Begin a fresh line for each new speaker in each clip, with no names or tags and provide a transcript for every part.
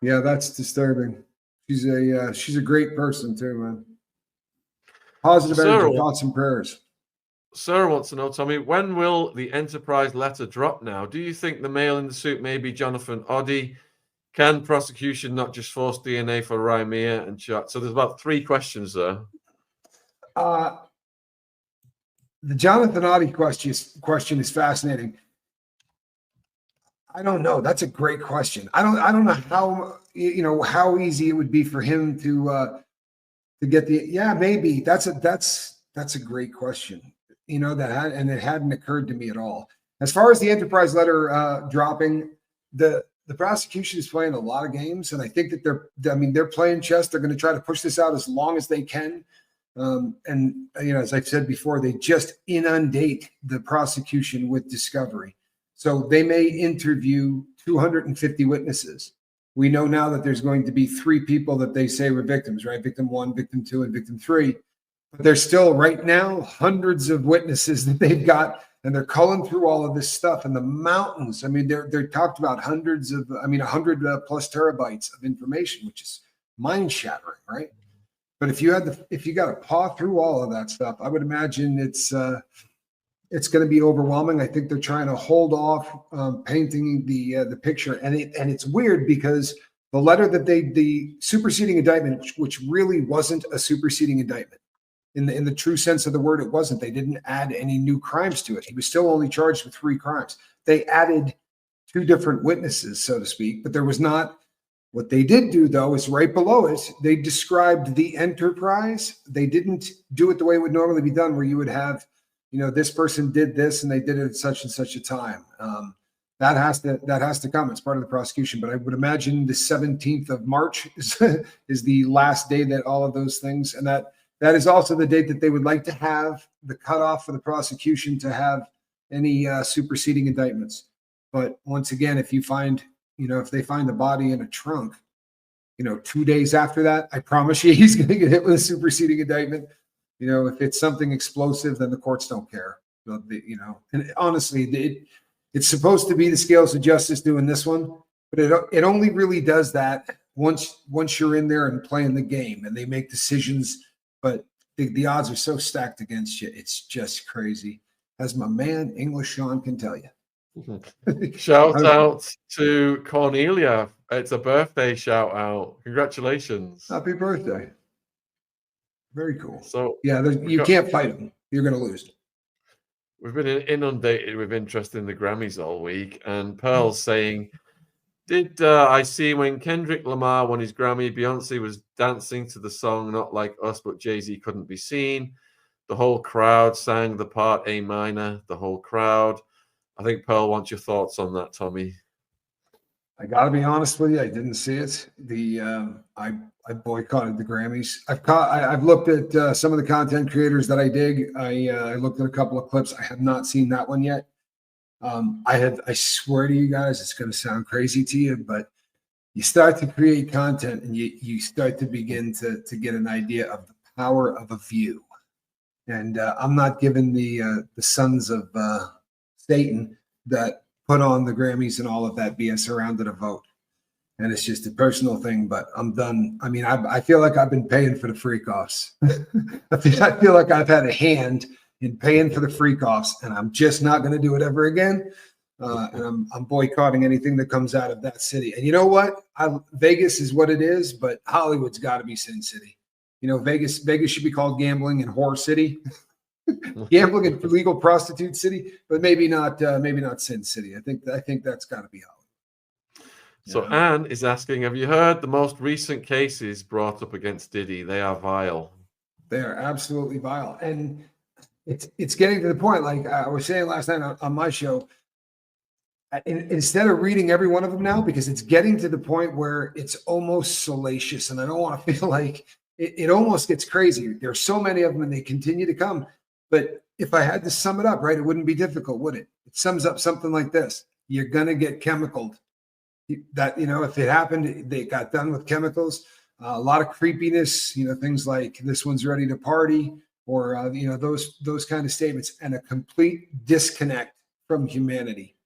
Yeah, that's disturbing. She's a great person too, man.
So
Positive energy, thoughts and prayers.
Sarah wants to know, Tommy, when will the Enterprise letter drop now? Do you think the male in the suit may be Jonathan Oddi? Can prosecution not just force DNA for Rymir and chat? So there's about 3 questions there.
The Jonathan Oddi question is fascinating. I don't know. That's a great question. I don't know how easy it would be for him to get the. Yeah, maybe that's a great question. It hadn't occurred to me at all. As far as the Enterprise letter dropping, the prosecution is playing a lot of games, and I think that they're playing chess. They're going to try to push this out as long as they can. As I've said before, they just inundate the prosecution with discovery. So they may interview 250 witnesses. We know now that there's going to be 3 people that they say were victims, right? Victim 1, victim 2, and victim 3. But there's still right now hundreds of witnesses that they've got, and they're culling through all of this stuff and the mountains. I mean, they're talked about 100 plus terabytes of information, which is mind shattering, right? But if you got to paw through all of that stuff, I would imagine it's going to be overwhelming. I think they're trying to hold off painting the picture, and it's weird because the letter that the superseding indictment, which really wasn't a superseding indictment in the true sense of the word, it wasn't. They didn't add any new crimes to it. He was still only charged with 3 crimes. They added 2 different witnesses, so to speak, but there was not. What they did do, though, is right below it, they described the Enterprise. They didn't do it the way it would normally be done, where you would have, this person did this and they did it at such and such a time. That has to come. It's part of the prosecution. But I would imagine the 17th of March is the last day that all of those things, and that is also the date that they would like to have the cutoff for the prosecution to have any superseding indictments. But once again, if they find the body in a trunk, 2 days after that, I promise you he's going to get hit with a superseding indictment. If it's something explosive, then the courts don't care. And honestly, it's supposed to be the scales of justice doing this one, but it only really does that once you're in there and playing the game and they make decisions. But the odds are so stacked against you. It's just crazy, as my man English Sean can tell you.
Shout out to Cornelia. It's a birthday shout out. Congratulations.
Happy birthday. Very cool.
So
yeah, you can't fight them. You're going to lose.
We've been inundated with interest in the Grammys all week, and Pearl's saying, did I see when Kendrick Lamar won his Grammy, Beyonce was dancing to the song Not Like Us, but Jay-Z couldn't be seen. The whole crowd sang the part A minor, the whole crowd. I think Pearl wants your thoughts on that, Tommy.
I got to be honest with you. I didn't see it. I boycotted the Grammys. I've looked at some of the content creators that I dig. I looked at a couple of clips. I have not seen that one yet. I swear to you guys, it's going to sound crazy to you, but you start to create content and you start to begin to get an idea of the power of a view. And I'm not giving the sons of Satan that put on the Grammys and all of that BS around it a vote. And it's just a personal thing, but I'm done. I mean, I feel like I've been paying for the freak offs. I feel like I've had a hand in paying for the freak offs, and I'm just not going to do it ever again. And I'm boycotting anything that comes out of that city. And you know what? Vegas is what it is, but Hollywood's got to be Sin City. Vegas should be called Gambling and Whore City. Gambling and legal prostitute city, but maybe not Sin City. I think that's got to be Hollywood.
So Anne is asking, have you heard the most recent cases brought up against Diddy? They are vile.
They are absolutely vile. And it's getting to the point, like I was saying last night on my show, instead of reading every one of them now, because it's getting to the point where it's almost salacious. And I don't want to feel like it almost gets crazy. There's so many of them and they continue to come. But if I had to sum it up, right, it wouldn't be difficult, would it? It sums up something like this. You're going to get chemicaled. That, if it happened, they got done with chemicals, a lot of creepiness, things like this one's ready to party, or, those kind of statements, and a complete disconnect from humanity.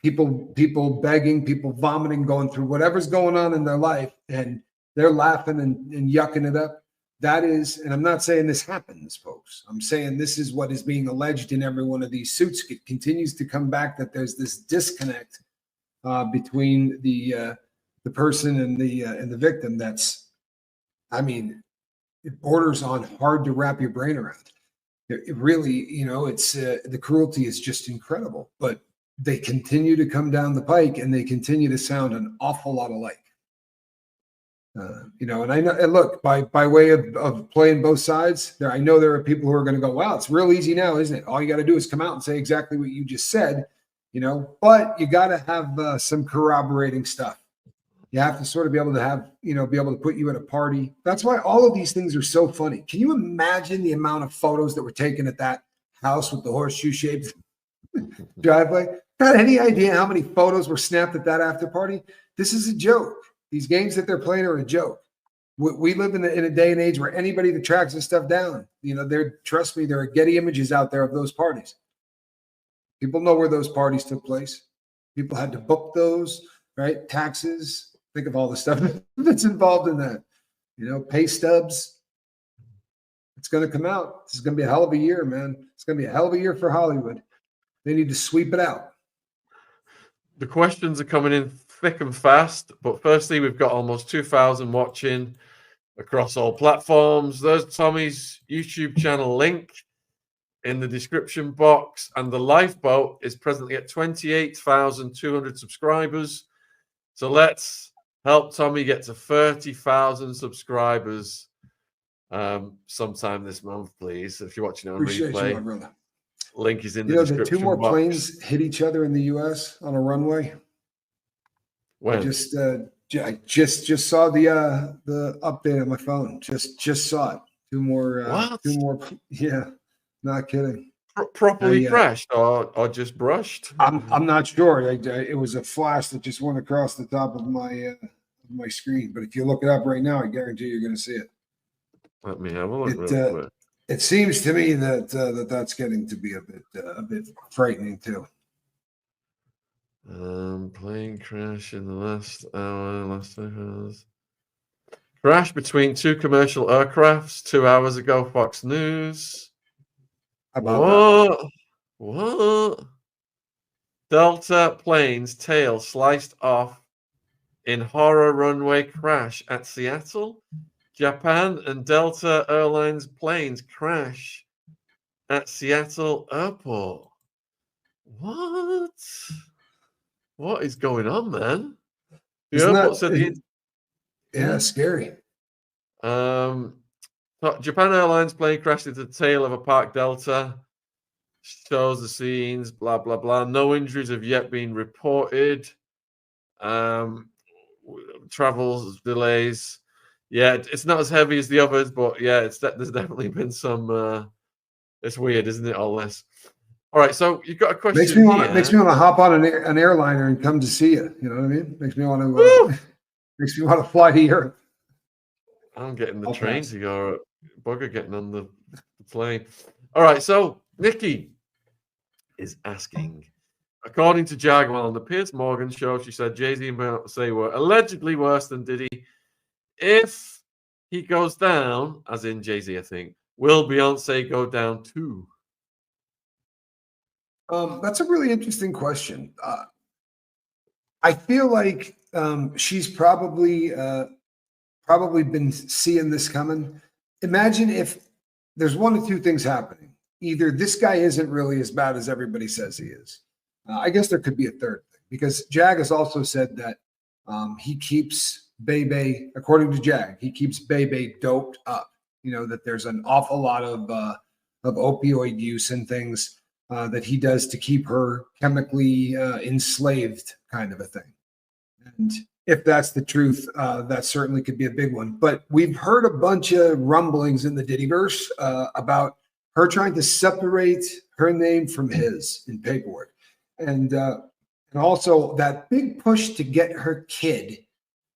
people begging, people vomiting, going through whatever's going on in their life, and they're laughing and yucking it up. That is, and I'm not saying this happens, folks. I'm saying this is what is being alleged in every one of these suits. It continues to come back that there's this disconnect between the person and the victim. That's, I mean, it borders on hard to wrap your brain around. It really, it's the cruelty is just incredible. But they continue to come down the pike, and they continue to sound an awful lot alike. And I know, and look, by way of playing both sides, I know there are people who are going to go, wow, it's real easy now, isn't it? All you got to do is come out and say exactly what you just said, but you got to have some corroborating stuff. You have to sort of be able to have, be able to put you at a party. That's why all of these things are so funny. Can you imagine the amount of photos that were taken at that house with the horseshoe-shaped driveway? Got any idea how many photos were snapped at that after party? This is a joke. These games that they're playing are a joke. We live in a day and age where anybody that tracks this stuff down, trust me, there are Getty images out there of those parties. People know where those parties took place. People had to book those, right? Taxes. Think of all the stuff that's involved in that. Pay stubs. It's going to come out. This is going to be a hell of a year, man. It's going to be a hell of a year for Hollywood. They need to sweep it out.
The questions are coming in thick and fast, but firstly, we've got almost 2,000 watching across all platforms. There's Tommy's YouTube channel link in the description box, and the lifeboat is presently at 28,200 subscribers. So let's help Tommy get to 30,000 subscribers sometime this month, please. If you're watching it on replay, you, link is in the description
box. The two more
box.
Planes hit each other in the U.S. on a runway.
When?
I just saw the update on my phone. Just saw it. Two more.
What?
Two more. Yeah, not kidding.
Properly crashed or just brushed?
I'm not sure. It was a flash that just went across the top of my screen. But if you look it up right now, I guarantee you're going to see it.
Let me have a look. Real quick.
It seems to me that that's getting to be a bit frightening too.
Plane crash in the last hour. Last hours. Crash between two commercial aircrafts 2 hours ago. Fox News. What? Delta plane's tail sliced off in horror runway crash at Seattle. Japan and Delta Airlines planes crash at Seattle airport. What is going on, man?
Scary.
Japan Airlines plane crashed into the tail of a parked Delta. Shows the scenes, blah, blah, blah. No injuries have yet been reported. Travel delays. Yeah, it's not as heavy as the others, but yeah, there's definitely been some. It's weird, isn't it? All this. All right, so you've got a question. Makes me want
to hop on an airliner and come to see you. You know what I mean? Makes me want to fly to Europe.
I'm getting the train to go. Bugger getting on the plane. All right, so Nikki is asking, according to Jaguar on the Piers Morgan show, she said Jay-Z and Beyonce were allegedly worse than Diddy. If he goes down, as in Jay-Z, I think, will Beyonce go down too?
That's a really interesting question. I feel like she's probably been seeing this coming. Imagine if there's one of two things happening. Either this guy isn't really as bad as everybody says he is. I guess there could be a third thing, because Jag has also said that he keeps Bebe, according to Jag, he keeps Bebe doped up. That there's an awful lot of opioid use and things that he does to keep her chemically enslaved, kind of a thing. And if that's the truth, that certainly could be a big one. But we've heard a bunch of rumblings in the Diddyverse about her trying to separate her name from his in paperwork. And also that big push to get her kid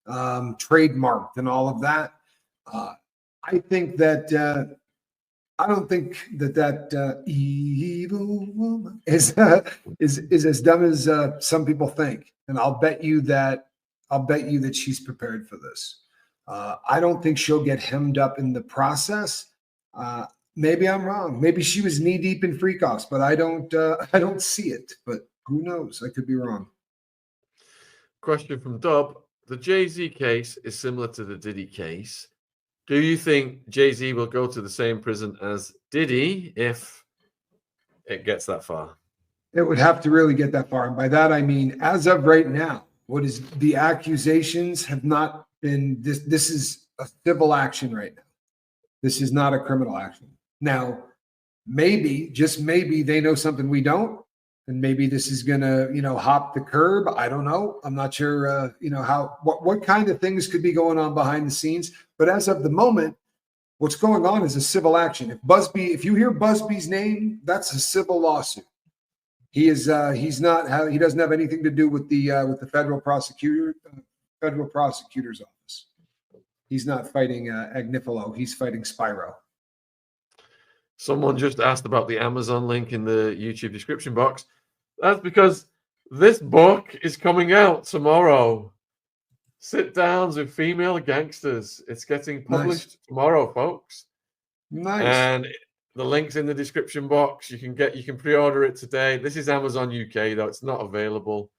trademarked and all of that. I think that I don't think that evil woman is as dumb as some people think, and I'll bet you that she's prepared for this. I don't think she'll get hemmed up in the process. Maybe I'm wrong. Maybe she was knee deep in freak offs, but I don't see it. But who knows? I could be wrong.
Question from Dub. The Jay-Z case is similar to the Diddy case. Do you think Jay-Z will go to the same prison as Diddy if it gets that far?
It would have to really get that far. And by that, I mean, as of right now, what is the accusations have not been this is a civil action right now. This is not a criminal action. Now, maybe, just maybe they know something we don't. And maybe this is gonna, hop the curb. I don't know. I'm not sure, what kind of things could be going on behind the scenes. But as of the moment, what's going on is a civil action. If you hear Busby's name, that's a civil lawsuit. He doesn't have anything to do with the federal prosecutor's office. He's not fighting Agnifilo. He's fighting Spyro.
Someone just asked about the Amazon link in the YouTube description box. That's because this book is coming out tomorrow. Sit Downs with Female Gangsters. It's getting published tomorrow, folks.
Nice.
And the link's in the description box. You can pre-order it today. This is Amazon UK, though. It's not available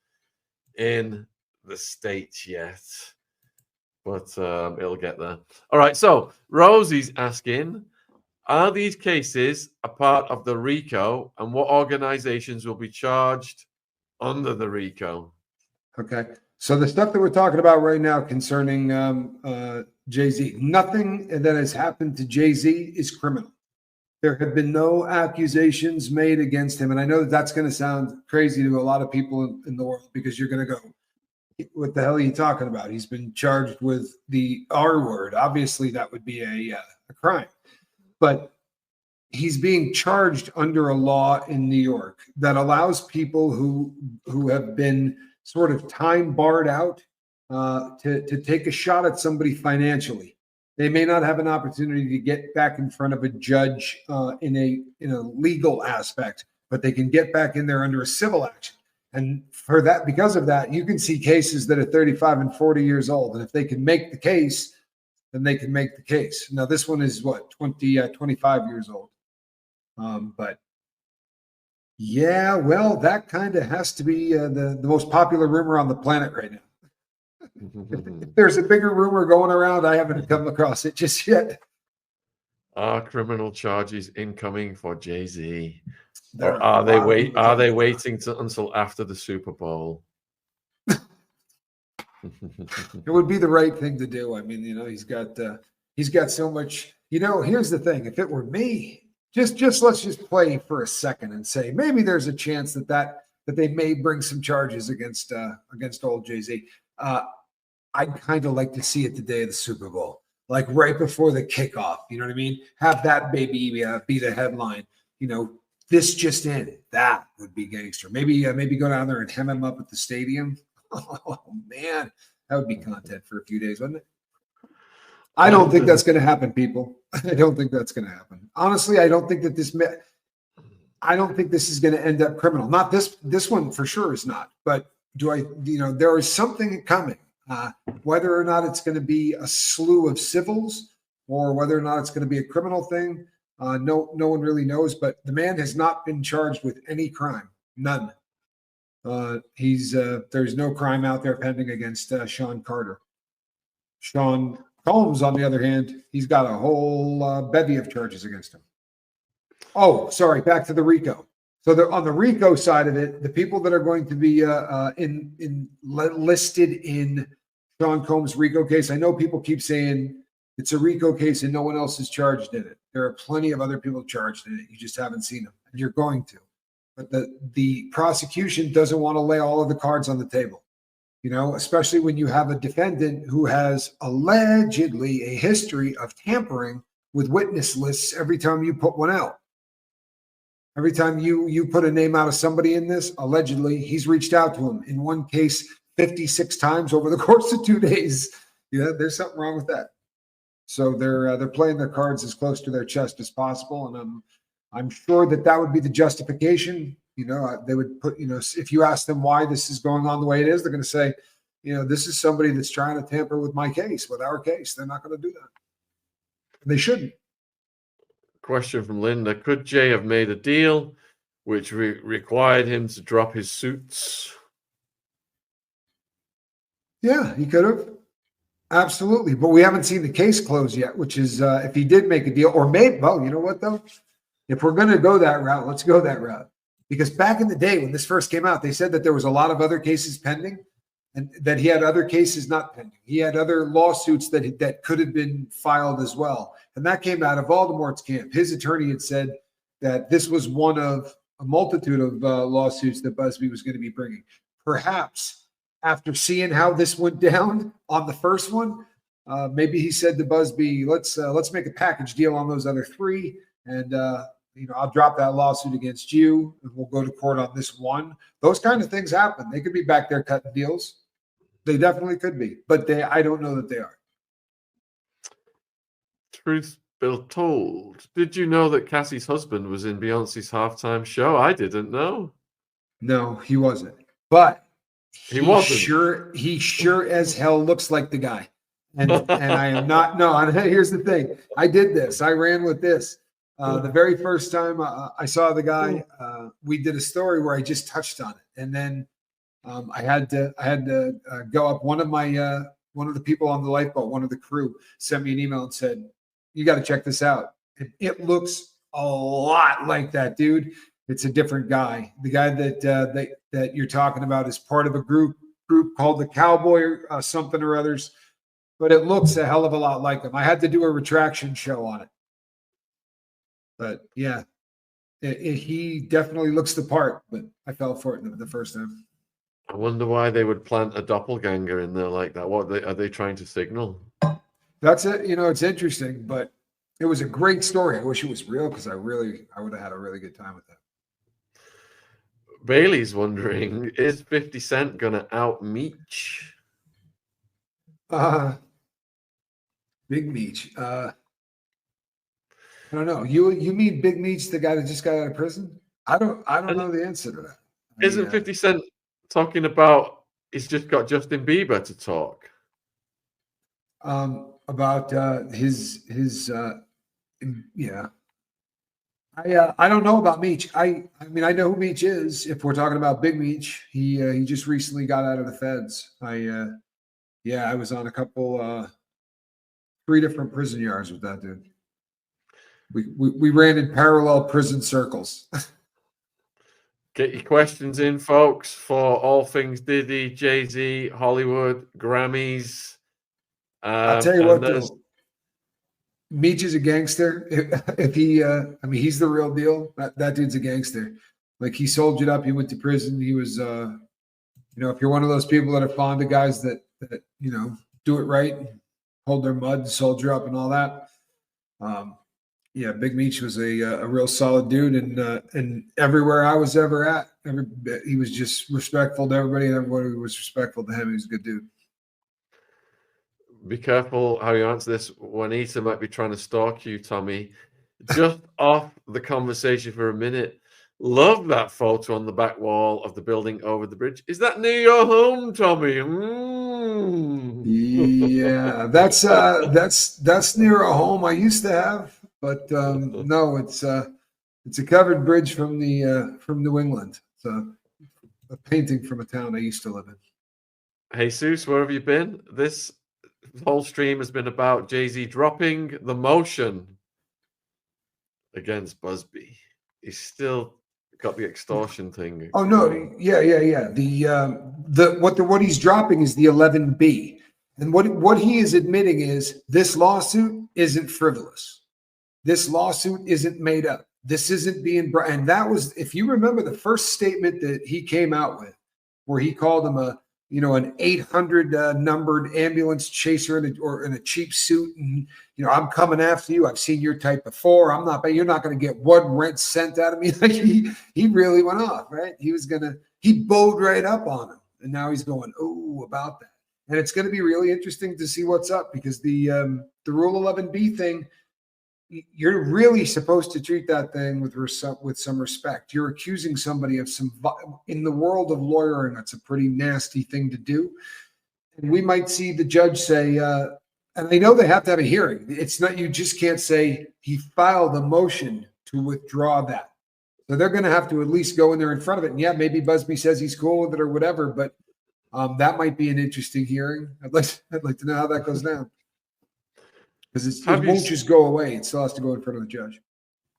in the States yet. But it'll get there. All right, so Rosie's asking, are these cases a part of the RICO, and what organizations will be charged under the RICO?
Okay. So the stuff that we're talking about right now concerning Jay-Z, nothing that has happened to Jay-Z is criminal. There have been no accusations made against him. And I know that that's going to sound crazy to a lot of people in the world, because you're going to go, what the hell are you talking about? He's been charged with the R word. Obviously, that would be a crime. But he's being charged under a law in New York that allows people who have been sort of time barred out to take a shot at somebody financially. They may not have an opportunity to get back in front of a judge in a legal aspect, but they can get back in there under a civil action. And for that, because of that, you can see cases that are 35 and 40 years old. And if they can make the case, then they can make the case. Now, this one is 25 years old. But yeah, well, that kind of has to be the most popular rumor on the planet right now. If there's a bigger rumor going around, I haven't come across it just yet.
Are criminal charges incoming for Jay-Z? Or are they waiting until after the Super Bowl?
It would be the right thing to do. I mean, he's got so much. Here's the thing: if it were me, just let's just play for a second and say maybe there's a chance that they may bring some charges against old Jay-Z. I'd kind of like to see it the day of the Super Bowl, like right before the kickoff. You know what I mean? Have that baby be the headline. This just in. That would be gangster. Maybe go down there and hem him up at the stadium. Oh man, that would be content for a few days, wouldn't it? I don't think that's going to happen, people. I don't think that's going to happen. Honestly, I don't think this is going to end up criminal. Not this one for sure is not. But there is something coming. Whether or not it's going to be a slew of civils or whether or not it's going to be a criminal thing, no one really knows. But the man has not been charged with any crime, none. There's no crime out there pending against Sean Carter. Sean Combs, on the other hand, he's got a whole bevy of charges against him. Oh, sorry, back to the RICO. So on the RICO side of it, the people that are going to be listed in Sean Combs' RICO case, I know people keep saying it's a RICO case and no one else is charged in it. There are plenty of other people charged in it. You just haven't seen them, and you're going to. But the prosecution doesn't want to lay all of the cards on the table, especially when you have a defendant who has allegedly a history of tampering with witness lists every time you put one out. Every time you put a name out of somebody in this, allegedly, he's reached out to him. In one case, 56 times over the course of 2 days. There's something wrong with that. So they're playing their cards as close to their chest as possible, and I'm sure that would be the justification. They would put, if you ask them why this is going on the way it is, they're going to say, this is somebody that's trying to tamper with my case, with our case. They're not going to do that. They shouldn't.
Question from Linda: could Jay have made a deal which required him to drop his suits?
Yeah, he could have. Absolutely. But we haven't seen the case close yet, which is if he did make a deal, or maybe, well, you know what, though? If we're going to go that route, let's go that route. Because back in the day when this first came out, they said that there was a lot of other cases pending and that he had other cases not pending. He had other lawsuits that could have been filed as well. And that came out of Voldemort's camp. His attorney had said that this was one of a multitude of lawsuits that Busby was going to be bringing. Perhaps after seeing how this went down on the first one, maybe he said to Busby, let's make a package deal on those other three. And, I'll drop that lawsuit against you and we'll go to court on this one. Those kind of things happen. They could be back there cutting deals. They definitely could be, but I don't know that they are.
Truth be told, did you know that Cassie's husband was in Beyonce's halftime show? I didn't know.
No, he wasn't. But
he wasn't.
He sure as hell looks like the guy. And I am not. No, here's the thing. I did this. I ran with this. The very first time I saw the guy, we did a story where I just touched on it, and then I had to go up. One of the people on the lifeboat, one of the crew, sent me an email and said, "You got to check this out. It looks a lot like that dude. It's a different guy. The guy that you're talking about is part of a group called the Cowboy something or others, but it looks a hell of a lot like him. I had to do a retraction show on it." But yeah, he definitely looks the part, but I fell for it the first time.
I wonder why they would plant a doppelganger in there like that. What are they trying to signal?
That's it. It's interesting, but it was a great story. I wish it was real because I would have had a really good time with that.
Bailey's wondering, is 50 Cent going to out Meech?
Big Meech. I don't know. You mean Big Meech, the guy that just got out of prison? I don't know the answer to that.
Isn't 50 Cent talking about he's just got Justin Bieber to talk?
About his yeah. I don't know about Meech. I mean I know who Meech is. If we're talking about Big Meech, he just recently got out of the feds. I was on a couple 3 different prison yards with that dude. We ran in parallel prison circles.
Get your questions in, folks, for all things Diddy, Jay-Z, Hollywood, Grammys.
I'll tell you what, though. Meech is a gangster. If he, he's the real deal. That dude's a gangster. Like, he soldiered up. He went to prison. He was, if you're one of those people that are fond of guys that do it right, hold their mud, soldier up, and all that. Big Meech was a real solid dude, and everywhere I was ever at, he was just respectful to everybody, and everybody was respectful to him. He was a good dude.
Be careful how you answer this. Juanita might be trying to stalk you, Tommy. Just off the conversation for a minute. Love that photo on the back wall of the building over the bridge. Is that near your home, Tommy?
Yeah, that's near a home I used to have, but no, it's a covered bridge from New England. It's a painting from a town I used to live in.
Jesus, where have you been? This whole stream has been about Jay-Z dropping the motion against Busby. He's still got the extortion thing.
Oh no, yeah. What he's dropping is the 11B, and what he is admitting is this lawsuit isn't frivolous. This lawsuit isn't made up. This isn't being brought. And that was, if you remember, the first statement that he came out with, where he called him an 800 numbered ambulance chaser in a cheap suit, and I'm coming after you. I've seen your type before. You're not going to get 1 rent cent out of me. Like he really went off, right? He bowed right up on him, and now he's going, oh, about that. And it's going to be really interesting to see what's up, because the Rule 11B thing, you're really supposed to treat that thing with some respect. You're accusing somebody of in the world of lawyering, that's a pretty nasty thing to do. And we might see the judge say, and they know they have to have a hearing. It's not, you just can't say he filed a motion to withdraw that. So they're going to have to at least go in there in front of it. And yeah, maybe Busby says he's cool with it or whatever, but that might be an interesting hearing. I'd like to know how that goes down, because it won't just go away. It still has to go in front of the judge.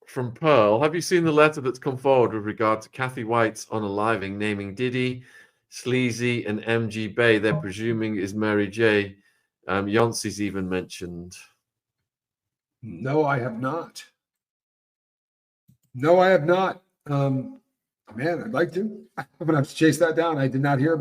From Pearl, have you seen the letter that's come forward with regard to Kathy White's unaliving, naming Diddy, Sleazy, and MG Bay? They're presuming is Mary J. Beyonce's even mentioned.
No, I have not. No, I have not. Man, I'd like to. I'm gonna have to chase that down. I did not hear about